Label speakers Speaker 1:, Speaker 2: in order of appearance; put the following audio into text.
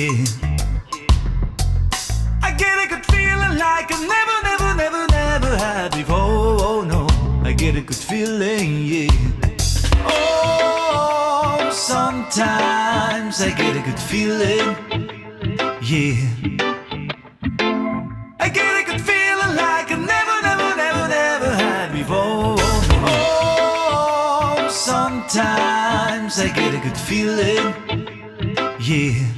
Speaker 1: yeah. I get a good feeling like I never had before. Oh no, I get a good feeling, yeah. Oh, sometimes I get a good feeling, yeah. I get a good feeling like I never had before. Oh, sometimes I get a good feeling, yeah.